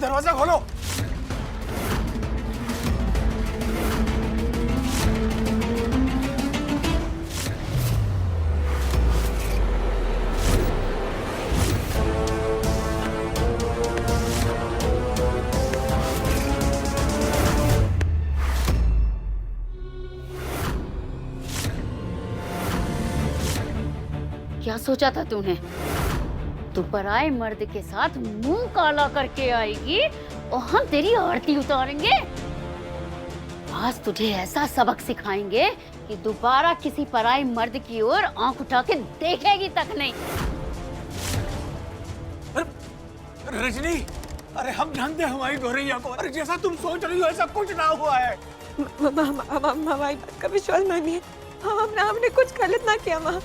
दरवाजा खोलो। क्या सोचा था तूने? तू पराए मर्द के साथ मुंह काला करके आएगी और हम तेरी आरती उतारेंगे। आज तुझे ऐसा सबक सिखाएंगे कि दोबारा किसी पराए मर्द की ओर आंख उठा के देखेगी तक नहीं। रजनी, अरे हम जानते हैं हमारी गौरैया को। अरे जैसा तुम सोच रही हो ऐसा कुछ ना हुआ है। हमारी बात का विश्वास मानिए। हमने कुछ गलत ना किया माँ।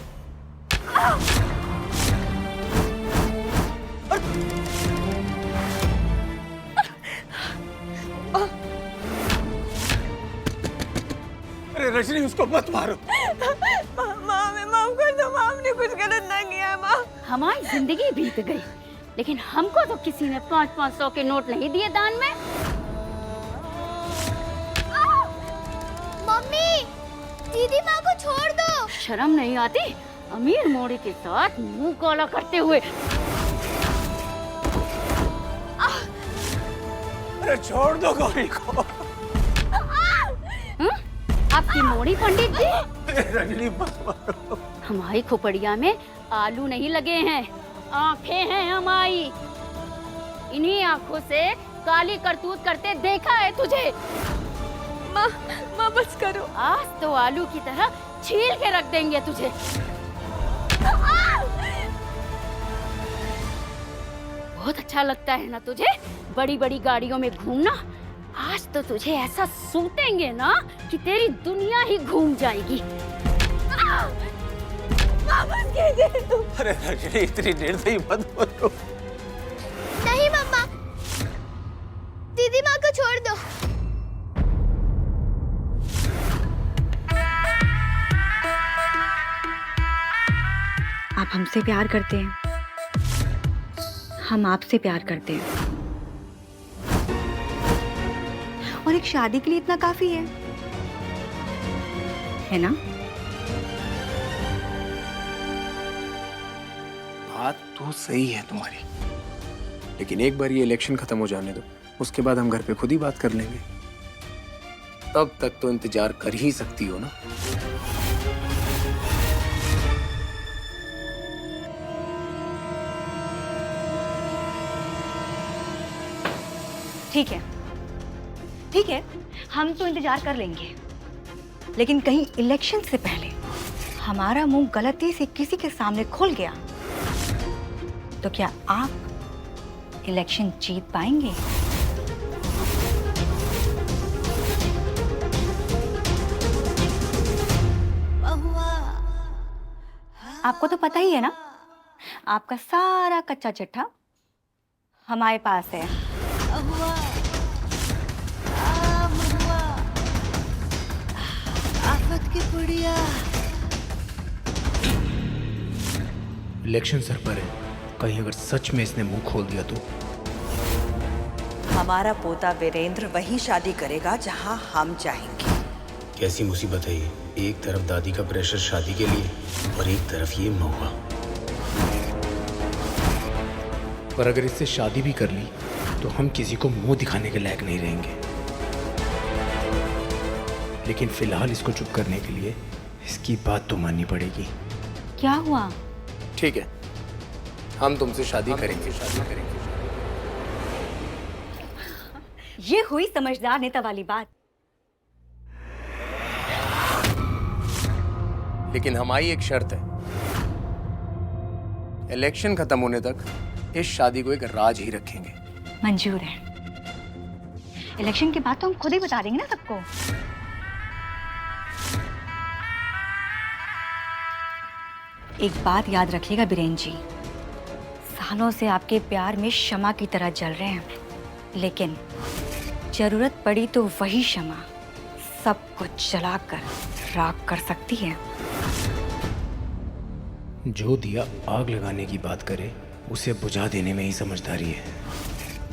अरे रजनी, उसको मत मारो। माँ हमें माफ कर दो माँ, हमने कुछ गलत ना किया माँ। हमारी जिंदगी बीत गई, लेकिन हमको तो किसी ने 500-500 के नोट नहीं दिए दान में। मम्मी, दीदी माँ को छोड़ दो। शर्म नहीं आती अमीर मोड़ी के साथ मुंह काला करते हुए? अरे छोड़ दो गौरी को। आपकी मोड़ी पंडित जी? रजनी मत मारो। हमारी खोपड़िया में आलू नहीं लगे हैं, आंखें हैं हमारी। इन्हीं आंखों से काली करतूत करते देखा है तुझे। माँ बस करो। आज तो आलू की तरह छील के रख देंगे तुझे। बहुत अच्छा लगता है ना तुझे बड़ी बड़ी गाड़ियों में घूमना? आज तो तुझे ऐसा सूतेंगे ना कि तेरी दुनिया ही घूम जाएगी। अरे रजनी, इतनी निर्दयी मत बनो। नहीं मम्मा, दीदी माँ को छोड़ दो। आप हमसे प्यार करते हैं, हम आपसे प्यार करते हैं, और एक शादी के लिए इतना काफी है ना? बात तो सही है तुम्हारी, लेकिन एक बार ये इलेक्शन खत्म हो जाने दो, उसके बाद हम घर पे खुद ही बात कर लेंगे। तब तक तो इंतजार कर ही सकती हो ना। ठीक है, हम तो इंतजार कर लेंगे, लेकिन कहीं इलेक्शन से पहले हमारा मुंह गलती से किसी के सामने खुल गया तो क्या आप इलेक्शन जीत पाएंगे? आपको तो पता ही है ना, आपका सारा कच्चा चिट्ठा हमारे पास है। इलेक्शन सर पर है, कहीं अगर सच में इसने मुंह खोल दिया तो? हमारा पोता वीरेंद्र वही शादी करेगा जहां हम चाहेंगे। कैसी मुसीबत है ये? एक तरफ दादी का प्रेशर शादी के लिए और एक तरफ ये महुआ। पर अगर इससे शादी भी कर ली तो हम किसी को मुंह दिखाने के लायक नहीं रहेंगे। लेकिन फिलहाल इसको चुप करने के लिए इसकी बात तो माननी पड़ेगी। क्या हुआ? ठीक है, हम तुमसे शादी करेंगे। ये हुई समझदार नेता वाली बात। लेकिन हमारी एक शर्त है, इलेक्शन खत्म होने तक इस शादी को एक राज ही रखेंगे। मंजूर है। इलेक्शन के बाद तो हम खुद ही बता देंगे ना सबको। एक बात याद रखिएगा बीरेन जी, सालों से आपके प्यार में शमा की तरह जल रहे हैं, लेकिन जरूरत पड़ी तो वही शमा सब कुछ जलाकर राख कर सकती है। जो दिया आग लगाने की बात करे उसे बुझा देने में ही समझदारी है।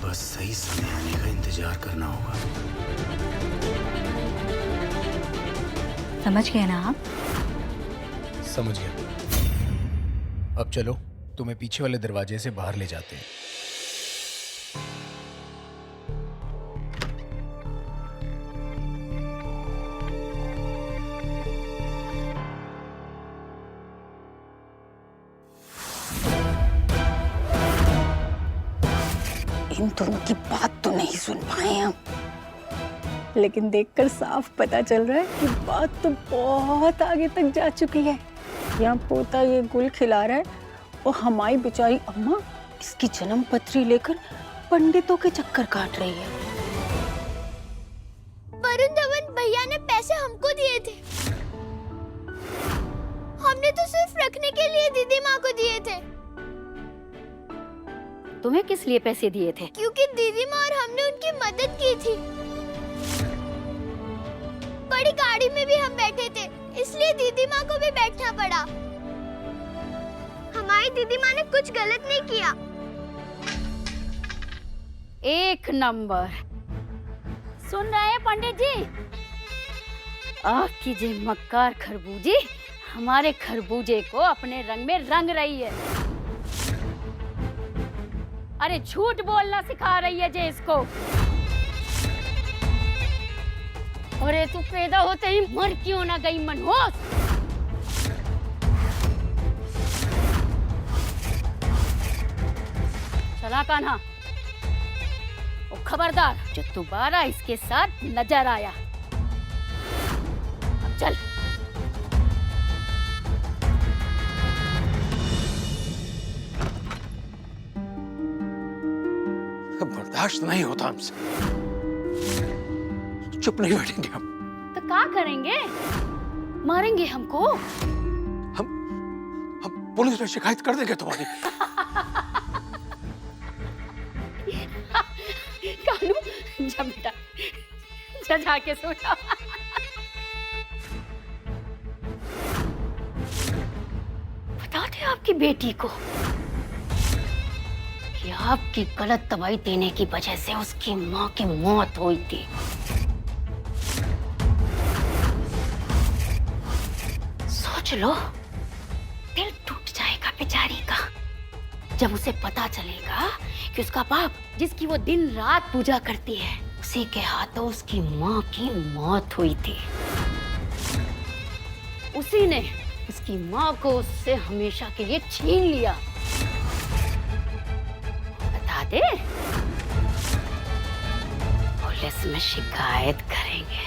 बस सही समय आने का इंतजार करना होगा। समझ गए ना आप? समझ गया। अब चलो, तुम्हें पीछे वाले दरवाजे से बाहर ले जाते हैं। इन दोनों की बात तो नहीं सुन पाए हम, लेकिन देखकर साफ पता चल रहा है कि बात तो बहुत आगे तक जा चुकी है। यहाँ पोता ये गुल खिला रहा है और हमारी बेचारी अम्मा इसकी जन्म पत्री लेकर पंडितों के चक्कर काट रही है। वरुण धवन भैया ने पैसे हमको दिए थे। हमने तो सिर्फ रखने के लिए दीदी माँ को दिए थे। तुम्हें किस लिए पैसे दिए थे? क्योंकि दीदी माँ और हमने उनकी मदद की थी। बड़ी गाड़ी में भी हम बैठे थे, इसलिए दीदी माँ को भी बैठना पड़ा। हमारी दीदी माँ ने कुछ गलत नहीं किया। एक नंबर। सुन रहे हैं पंडित जी? आपकी जे मक्कार खरबूजी हमारे खरबूजे को अपने रंग में रंग रही है। अरे झूठ बोलना सिखा रही है जे इसको। अरे तू पैदा होते ही मर क्यों ना गई मनहूस? चला कान्हा, और खबरदार जो दोबारा इसके साथ नजर आया। अब चल। बर्दाश्त नहीं होता हमसे। चुप नहीं बैठेंगे हम। तो क्या करेंगे? मारेंगे हमको? हम पुलिस में शिकायत कर देंगे तुम्हारी। कानू, जा बेटा, जा जाके सो जा। बता दे आपकी बेटी को कि आपकी गलत दवाई देने की वजह से उसकी माँ की मौत हुई थी। सोच लो, दिल टूट जाएगा बेचारी का जब उसे पता चलेगा कि उसका बाप, जिसकी वो दिन रात पूजा करती है, उसी के हाथों उसकी माँ की मौत हुई थी। उसी ने उसकी माँ को उससे हमेशा के लिए छीन लिया। बता दे, पुलिस में शिकायत करेंगे।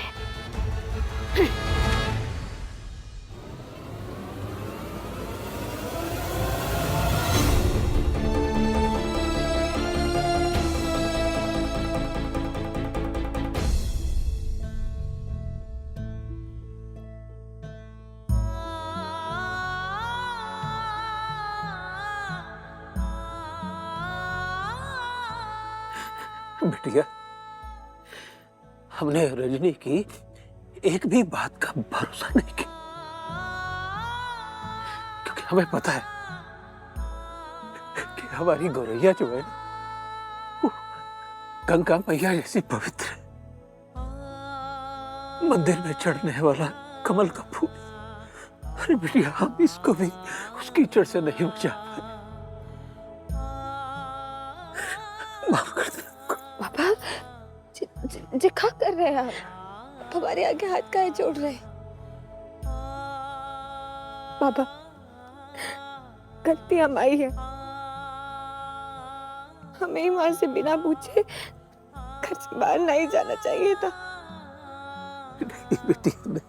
बिटिया, हमने रजनी की एक भी बात का भरोसा नहीं किया, क्योंकि हमें पता है कि हमारी गौरैया जो है वो गंगा मैया जैसी पवित्र है। मंदिर में चढ़ने वाला कमल का फूल। अरे बिटिया, हम इसको भी उसकी कीचड़ से नहीं बचा पाए। माफ कर दे। पापा, जी क्या कर रहे हैं आप? हमारे आगे हाथ काहे जोड़ रहे हैं? पापा, गलती हमारी है। हमें ही वहां से बिना पूछे घर से बाहर नहीं जाना चाहिए था। नहीं बेटी, नहीं।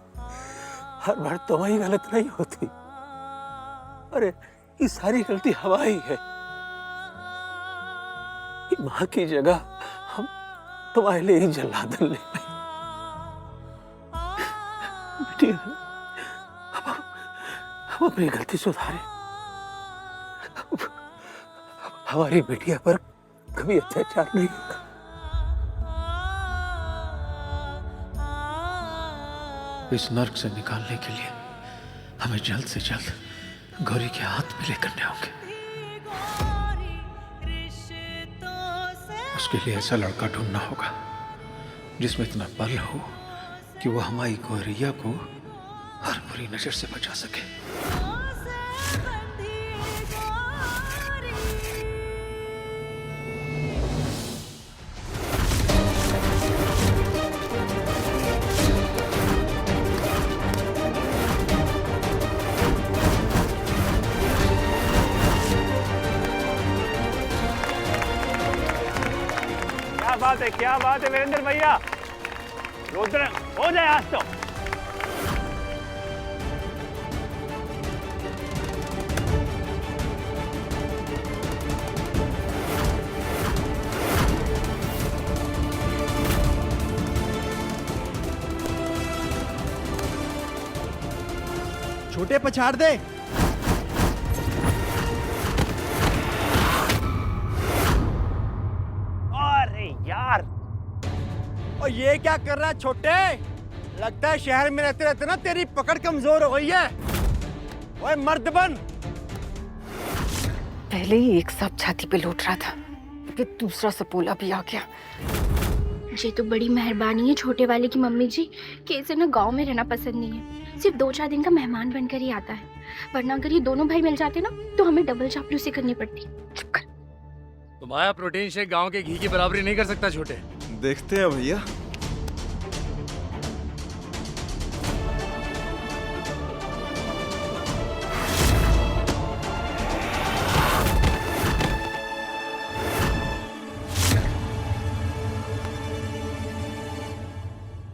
हर बार तुम्हारी गलत नहीं होती। अरे ये सारी गलती हमारी है। माँ की जगह हम तुम्हारे लिए ही जल्लादन ले आए। बेटी, हम अपनी गलती सुधारे। हमारी बेटिया पर कभी अत्याचार नहीं होगा। इस नर्क से निकालने के लिए हमें जल्द से जल्द गौरी के हाथ मिले करने होंगे। उसके लिए ऐसा लड़का ढूंढना होगा जिसमें इतना बल हो कि वो हमारी को रिया को हर बुरी नजर से बचा सके। क्या बात है वीरेंद्र भैया, रुद्र हो जाए आज तो। छोटे पछाड़ दे। यार, और ये क्या कर रहा है छोटे? लगता है शहर में रहते रहते ना तेरी पकड़ कमजोर हो गई है। ओए मर्द बन। पहले ही एक सांप छाती पे लौट रहा था, फिर दूसरा सपोला भी आ गया। ये तो बड़ी मेहरबानी है छोटे वाले की मम्मी जी कि इसे ना गांव में रहना पसंद नहीं है, सिर्फ 2-4 दिन का मेहमान बनकर ही आता है। वरना अगर ये दोनों भाई मिल जाते ना तो हमें डबल चापलूसी करनी पड़ती। चुप कर। तुम्हारा प्रोटीन शेक गांव के घी की बराबरी नहीं कर सकता छोटे। देखते हैं भैया।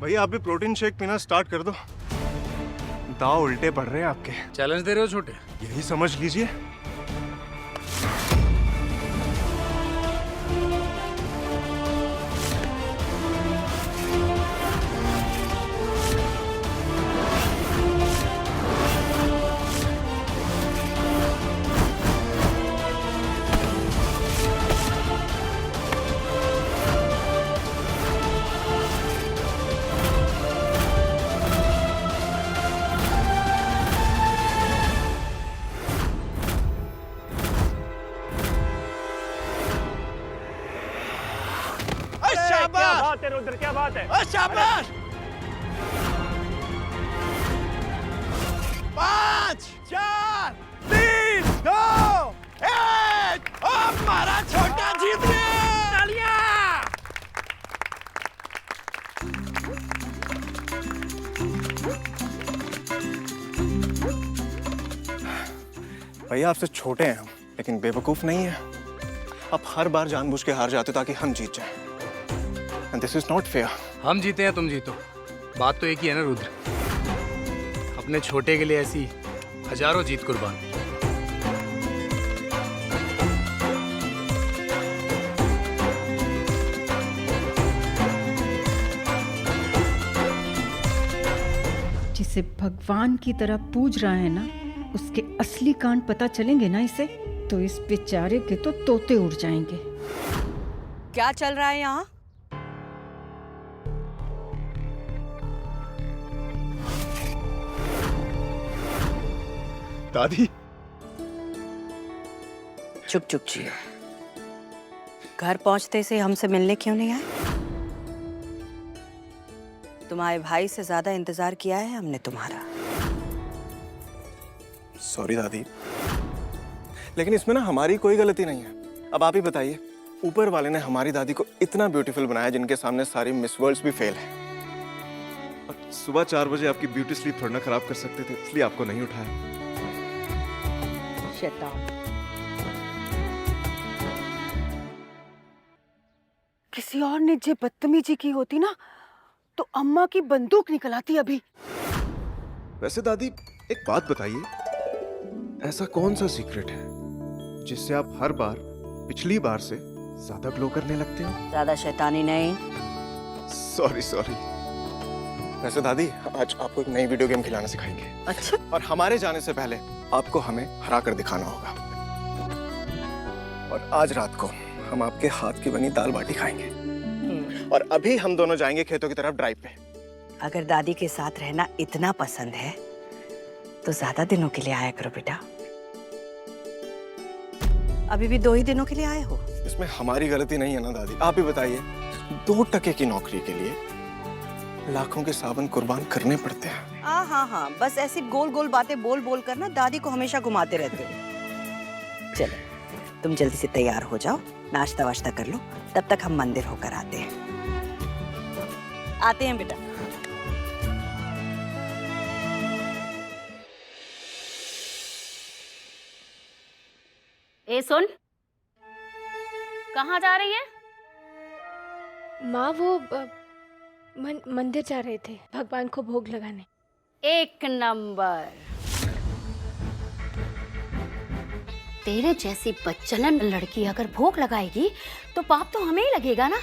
भैया आप भी प्रोटीन शेक पीना स्टार्ट कर दो। दांव उल्टे पड़ रहे हैं आपके। चैलेंज दे रहे हो छोटे? यही समझ लीजिए। क्या बात है रुद्र, क्या बात है? शाबाश। 5 4 3 2 1 हमारा छोटा जीत गया। तालियां। भैया आपसे छोटे हैं हम, लेकिन बेवकूफ नहीं है। आप हर बार जानबूझ के हार जाते ताकि हम जीत जाएं। And this is not fair. हम जीते हैं तुम जीतो, बात तो एक ही है ना रुद्र। अपने छोटे के लिए ऐसी हजारों जीत कुर्बान। जिसे भगवान की तरह पूज रहा है ना, उसके असली कांड पता चलेंगे ना इसे, तो इस बेचारे के तो तोते उड़ जाएंगे। क्या चल रहा है यहाँ? दादी चुप चुप जियो। घर पहुंचते से हमसे मिलने क्यों नहीं आए? तुम्हारे भाई से ज्यादा इंतजार किया है हमने तुम्हारा। सॉरी दादी, लेकिन इसमें ना हमारी कोई गलती नहीं है। अब आप ही बताइए, ऊपर वाले ने हमारी दादी को इतना ब्यूटीफुल बनाया जिनके सामने सारी मिस वर्ल्ड्स भी फेल है। और सुबह 4 बजे आपकी ब्यूटी स्लीप थोड़ा ना खराब कर सकते थे, इसलिए आपको नहीं उठाया। शैतान। किसी और ने जे बदतमीजी की होती ना तो अम्मा की बंदूक निकल आती अभी। वैसे दादी एक बात बताइए, ऐसा कौन सा सीक्रेट है जिससे आप हर बार पिछली बार से ज्यादा ग्लो करने लगते हो? ज्यादा शैतानी नहीं। Sorry sorry. वैसे दादी आज आपको एक नई वीडियो गेम खिलाना सिखाएंगे। अच्छा। और हमारे जाने से पहले आपको हमें हरा कर दिखाना होगा। और आज रात को हम आपके हाथ की बनी दाल बाटी खाएंगे। और अभी हम दोनों जाएंगे खेतों की तरफ ड्राइव पे। अगर दादी के साथ रहना इतना पसंद है तो ज्यादा दिनों के लिए आया करो बेटा। अभी भी 2 ही दिनों के लिए आए हो। इसमें हमारी गलती नहीं है ना दादी? आप ही बताइए, 2 टके की नौकरी के लिए लाखों के सावन कुर्बान करने पड़ते हैं। हाँ, बस ऐसी गोल गोल बातें बोल बोल कर ना दादी को हमेशा घुमाते रहते हो। चलो तुम जल्दी से तैयार हो जाओ, नाश्ता वाश्ता कर लो, तब तक हम मंदिर होकर आते हैं। आते हैं बेटा। ए सुन, कहाँ जा रही है? माँ वो मंदिर जा रहे थे भगवान को भोग लगाने। एक नंबर। तेरे जैसी बच्चलन लड़की अगर भोग लगाएगी तो पाप तो हमें ही लगेगा ना।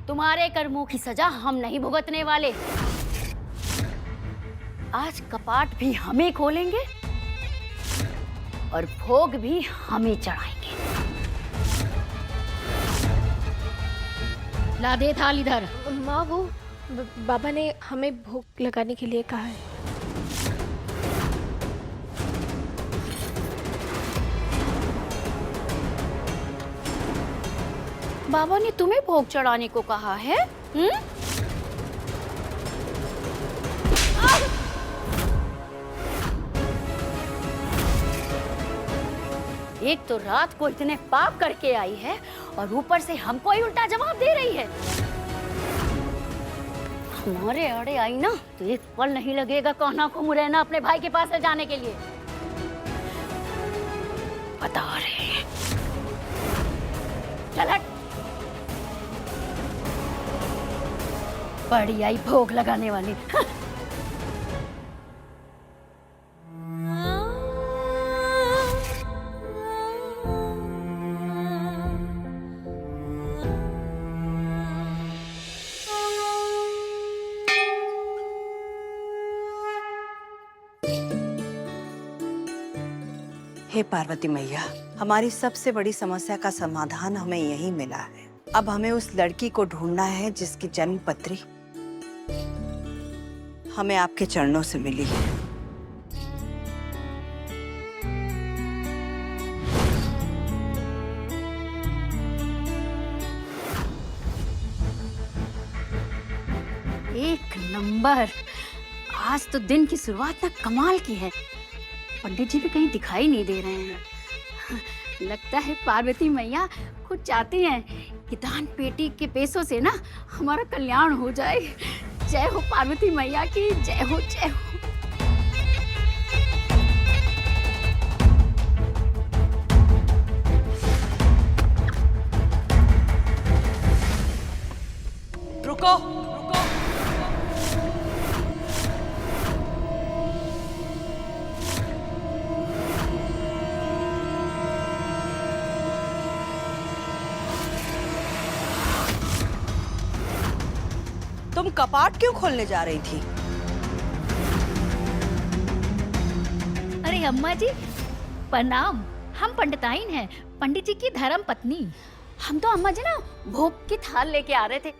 तुम्हारे कर्मों की सजा हम नहीं भुगतने वाले। आज कपाट भी हमें खोलेंगे और भोग भी हमें चढ़ाएंगे। ला दे थाल इधर। माँ वो बाबा ने हमें भोग लगाने के लिए कहा है। बाबा ने तुम्हें भोग चढ़ाने को कहा है? एक तो रात को इतने पाप करके आई है और ऊपर से हमको ही उल्टा जवाब दे रही है। हमारे आड़े आई ना तो एक पल नहीं लगेगा कान्हा को मुरैना अपने भाई के पास ले जाने के लिए। बता रहे हैं। चल हट। बड़ी आई भोग लगाने वाली। हे पार्वती मैया, हमारी सबसे बड़ी समस्या का समाधान हमें यहीं मिला है। अब हमें उस लड़की को ढूंढना है जिसकी जन्म पत्री हमें आपके चरणों से मिली है। एक नंबर। आज तो दिन की शुरुआत ना कमाल की है। पंडित जी भी कहीं दिखाई नहीं दे रहे हैं। लगता है पार्वती मैया खुद चाहती हैं कि दान पेटी के पैसों से ना हमारा कल्याण हो जाए। जय हो पार्वती मैया की, जय हो जय हो। रुको, तुम कपाट क्यों खोलने जा रही थी? अरे अम्मा जी प्रणाम। हम पंडिताइन हैं, पंडित जी की धर्म पत्नी। हम तो अम्मा जी ना भोग की थाल लेके आ रहे थे।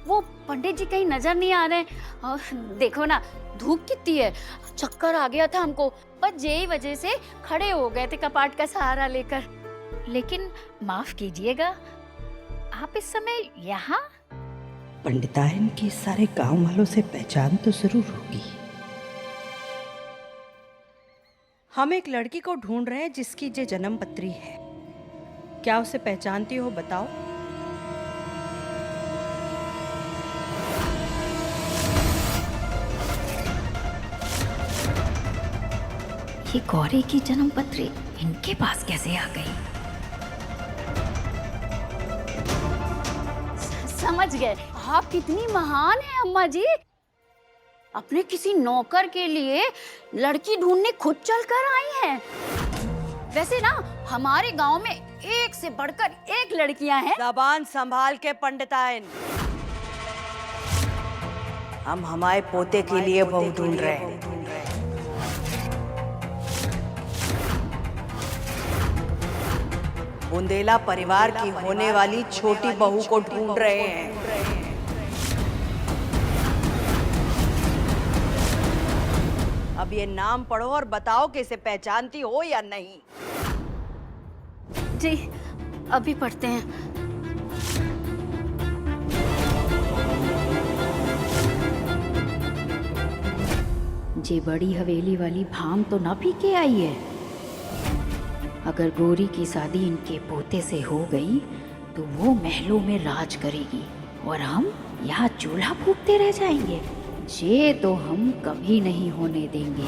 वो पंडित जी कहीं नजर नहीं आ रहे। और देखो ना धूप कितनी है, चक्कर आ गया था हमको। बस यही वजह से खड़े हो गए थे कपाट का सहारा लेकर। लेकिन माफ कीजिएगा, आप इस समय यहाँ? पंडिताइन की सारे गांव वालों से पहचान तो जरूर होगी। हम एक लड़की को ढूंढ रहे हैं जिसकी ये जन्म पत्री है। क्या उसे पहचानती हो? बताओ। ये गौरी की जन्म पत्री इनके पास कैसे आ गई? समझ गए। आप कितनी महान हैं अम्मा जी। अपने किसी नौकर के लिए लड़की ढूंढने खुद चलकर आई हैं। वैसे ना हमारे गांव में एक से बढ़कर एक लड़कियां हैं। जबान संभाल के पंडिताइन। हम हमारे पोते के लिए बहू ढूंढ रहे हैं। बुंदेला परिवार की होने वाली छोटी बहू को ढूंढ रहे हैं। अब ये नाम पढ़ो और बताओ कि इसे पहचानती हो या नहीं। जी अभी पढ़ते हैं। जे बड़ी हवेली वाली भाम तो ना पी के आई है। अगर गौरी की शादी इनके पोते से हो गई तो वो महलों में राज करेगी और हम यहाँ चूल्हा फूकते रह जाएंगे। ये तो हम कभी नहीं होने देंगे।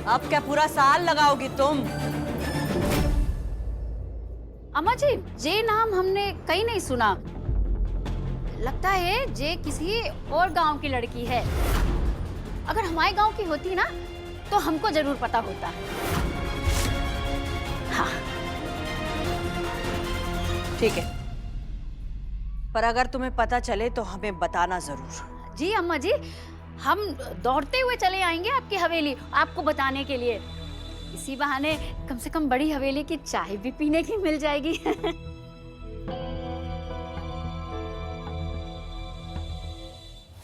अब क्या पूरा साल लगाओगी तुम? अम्मा जी, जे नाम हमने कहीं नहीं सुना। लगता है जे किसी और गांव की लड़की है। अगर हमारे गांव की होती ना तो हमको जरूर पता होता। हाँ ठीक है, पर अगर तुम्हें पता चले तो हमें बताना जरूर। जी अम्मा जी, हम दौड़ते हुए चले आएंगे आपकी हवेली आपको बताने के लिए। इसी बहाने कम से कम बड़ी हवेली की चाय भी पीने की मिल जाएगी।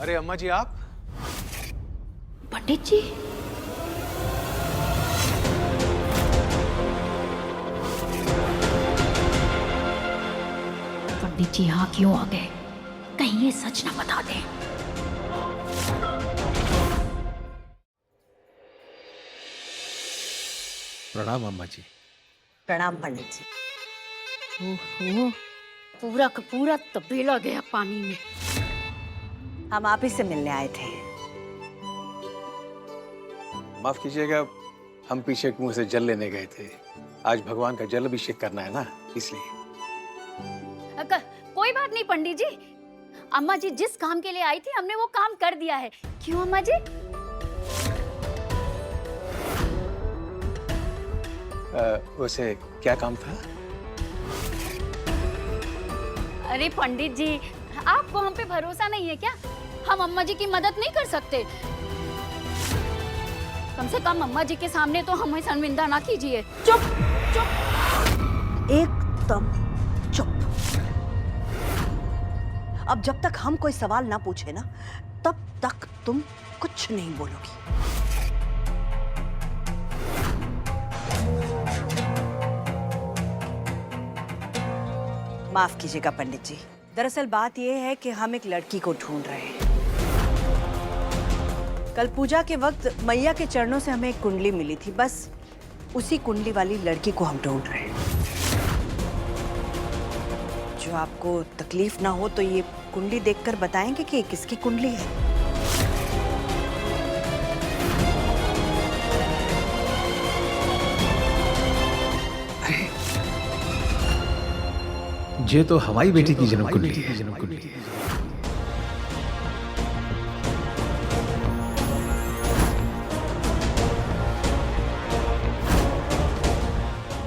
अरे अम्मा जी, आप? पंडित जी, पंडित जी यहाँ क्यों आ गए? कहीं ये सच ना बता दें। प्रणाम अम्मा जी। प्रणाम पंडित जी। ओहो, पूरा का पूरा तबेला गया पानी में। हम आप ही से मिलने आए थे। माफ कीजिएगा, हम पीछे कुएं से जल लेने गए थे। आज भगवान का जल अभिषेक करना है ना, इसलिए। कोई बात नहीं पंडित जी, अम्मा जी जिस काम के लिए आई थी हमने वो काम कर दिया है। क्यों अम्मा जी? वैसे क्या काम था? अरे पंडित जी, आपको हम पे भरोसा नहीं है क्या? हम अम्मा जी की मदद नहीं कर सकते? कम से कम अम्मा जी के सामने तो हमें शर्मिंदा ना कीजिए। चुप चुप, एकदम चुप। अब जब तक हम कोई सवाल ना पूछे ना, तब तक तुम कुछ नहीं बोलोगी। माफ कीजिएगा पंडित जी, दरअसल बात यह है कि हम एक लड़की को ढूंढ रहे हैं। कल पूजा के वक्त मैया के चरणों से हमें एक कुंडली मिली थी, बस उसी कुंडली वाली लड़की को हम ढूंढ रहे हैं। जो आपको तकलीफ ना हो तो ये कुंडली देखकर बताएंगे कि किसकी कुंडली है? ये तो हमारी बेटी की जन्म कुंडली है।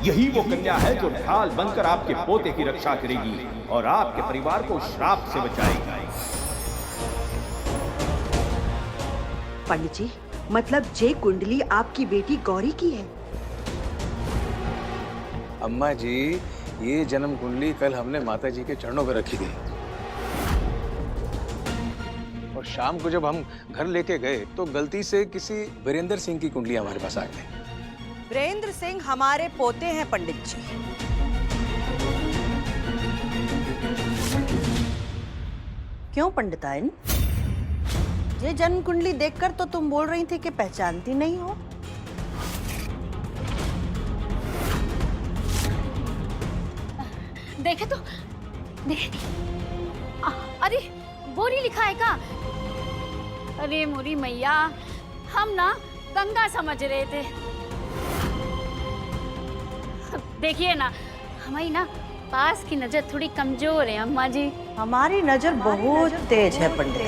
यही वो कन्या है जो ढाल बनकर आपके पोते की रक्षा करेगी और आपके परिवार को श्राप से बचाएगी। पंडित जी, मतलब जे कुंडली आपकी बेटी गौरी की है? अम्मा जी, ये जन्म कुंडली कल हमने माता जी के चरणों पर रखी थी और शाम को जब हम घर लेके गए तो गलती से किसी वीरेंद्र सिंह की कुंडली हमारे पास आ गई। वीरेंद्र सिंह हमारे पोते हैं पंडित जी। क्यों पंडिताइन? ये जन्म कुंडली देखकर तो तुम बोल रही थी कि पहचानती नहीं हो। देखे तो देखे। अरे बोरी लिखा है का? अरे मोरी मैया, हम ना गंगा समझ रहे थे। देखिए ना, हमारी ना पास की नजर थोड़ी कमजोर है अम्मा जी। हमारी नजर बहुत तेज है पंडित।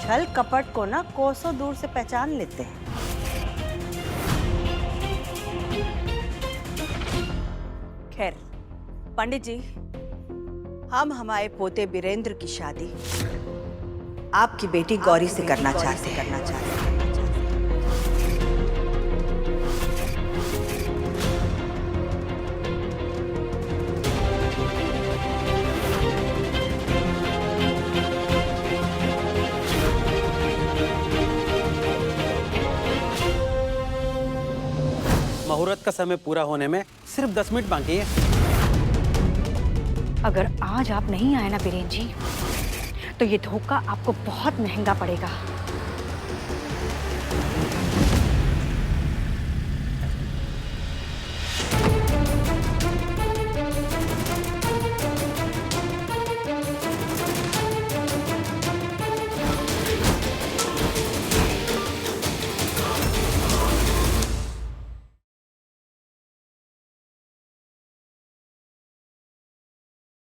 छल कपट को ना कोसों दूर से पहचान लेते हैं। खैर पंडित जी, हम हमारे पोते वीरेंद्र की शादी आपकी बेटी गौरी से करना चाहते हैं। का समय पूरा होने में सिर्फ 10 मिनट बाकी है। अगर आज आप नहीं आए ना बीरेन जी, तो ये धोखा आपको बहुत महंगा पड़ेगा।